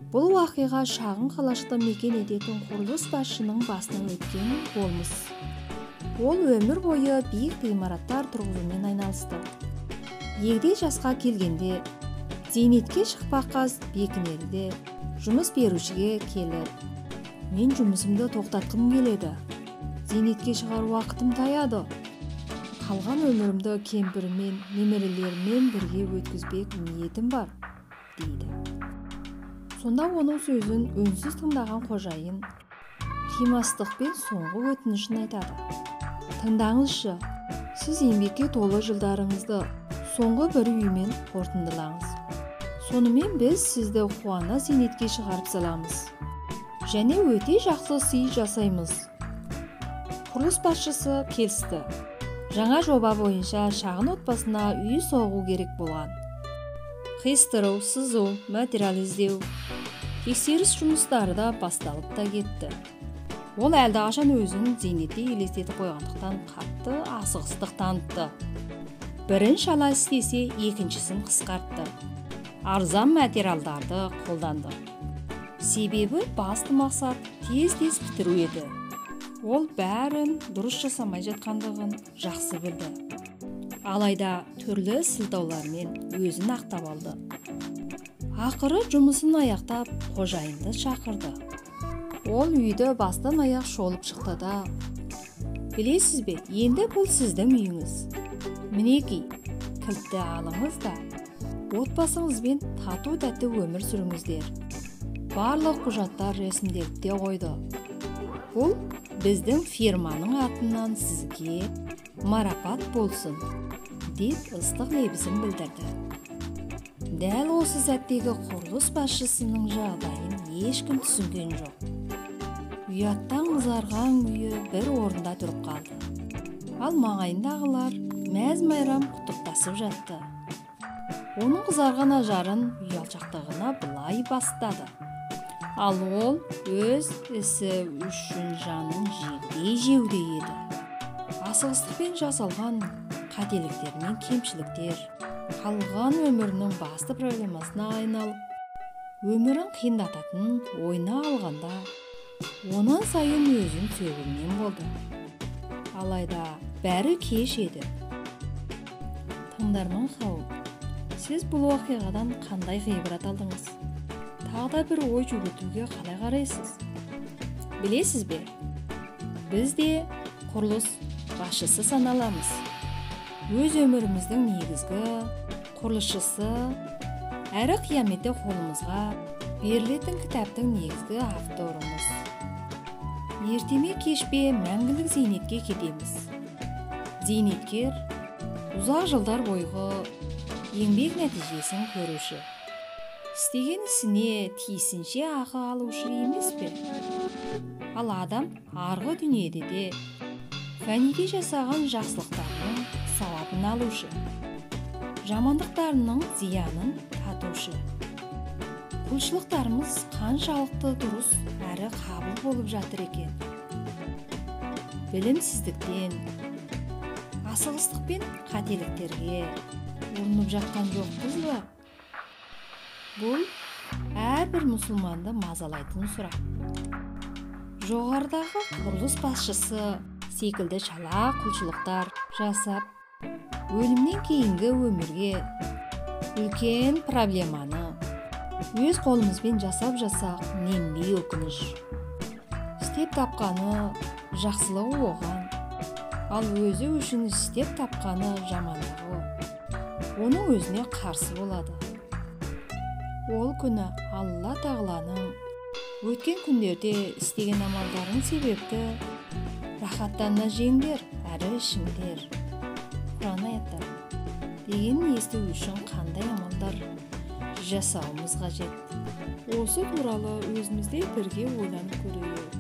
Бұл уақиға шағын қалашықта мекен ететін құрылыс басшының басынан өткен болмыс. Ол өмір бойы биік ғимараттар тұрғызумен айналысты. Егде жасқа келгенде зейнетке шықпаққа бекінеді, жұмыс берушіге келіп, мен жұмысымды тоқтатқым келеді. Зейнетке шығар уақытым таяды. Қалған өмірімді кемпірмен, немерелермен бірге өткізбек ниетім бар, дейді. Сонда оның сөзін үнсіз тыңдаған қожайын қимастықпен соңғы өтінішін айтады. Тыңдаңызшы, сіз еңбекке толы жылдарыңызды соңғы бір үймен қорытындылаңыз. Сонымен біз сізді қуана зейнетке шығарып саламыз. Және өте жақсы сый жасаймыз. Құрылыс басшысы келісті. Жаңа жоба бойынша шағын отбасына үй соғу керек болған. Қиыстыру, сызу, материал іздеу, тексеріс жұмыстары да басталып та кетті. Ол әлдеқашан өзін зейнетте елестетіп қойғандықтан қатты асығыстық танытты. Бірін шала істесе, екіншісін қысқартты. Арзан материалдарды қолданды. Себебі басты мақсат тез-тез бітіру еді. Ол бәрін дұрыс жасамай жатқандығын жақсы білді. Алайда түрлі сылтаулармен өзін ақтап алды. Ақыры жұмысын аяқтап, қожайынды шақырды. Ол үйді бастан аяқ шолып шықты да, білесіз бе, енді бұл сіздің үйіңіз. Мінеки, кілтті алыңыз да, отбасыңызбен тату-тәтті өмір сүріңіздер. Барлық құжаттар ресімделіп қойды. Бұл біздің фирманың атынан сізге марапат болсын, деп ыстық лебізін білдірді. Дәл осы сәттегі құрылыс басшысының жағдайын ешкім түсінген жоқ. Ұяттан қызарған күйі бір орында тұрып қалды. Ал маңайындағылар мәз-майрам құттықтасып жатты. Оның қызарған ажарын ұялшақтығына былай бастады. Ал ол өз ісі үшін жанын жегідей жеуде еді. Асығыстықпен жасалған қателіктер мен кемшіліктер қалған өмірінің басты проблемасына айналып, өмірін қиындататын ойына алғанда, онан сайын өзін сөгілмен болды. Алайда бәрі кеш еді. Тыңдарман қауым, сіз бұл уақиғадан қандай ғибрат алдыңыз? Тағы бір ой жүгіртуге қалай қарайсыз? Білесіз бе? Біз де құрылыс басшысы саналамыз. Өз өміріміздің негізгі құрылысшысы, әрі қияметте қолымызға берілетін кітаптың негізгі авторымыз. Ертеме кешпе мәңгілік зейнетке кетеміз. Зейнеткер ұзақ жылдар бойғы еңбек нәтижесін көруші. Істеген ісіне тиісінше ақы алушы емес пе? Ал адам арғы дүниеде де фәниде жасаған жақсылықтарының сауабын алушы, жамандықтарының зиянын татушы. Құлшылықтарымыз қаншалықты дұрыс әрі қабыл болып жатыр екен. Білімсіздіктен, асығыстықпен қателіктерге ұрынып жатқан жоқпыз ба? Бұл әрбір мұсылманды мазалайтын сұрақ. Жоғарыдағы құрылыс басшысы секілді шала құлшылықтар жасап, өлімнен кейінгі өмірге үлкен проблеманы өз қолымызбен жасап нендей өкініш. Істеп тапқаны жақсылығы оған, ал өзі үшін істеп тапқаны жамандығы оның өзіне қарсы болады. Ол күні Алла Тағаланың өткен күндерде істеген амалдарын себепті рахаттана жеңдер, әрі ішіңдер. Құран аяттары деген есту үшін қандай амалдар жасауымыз қажет? Осы туралы өзімізде бірге ойланып көрейік.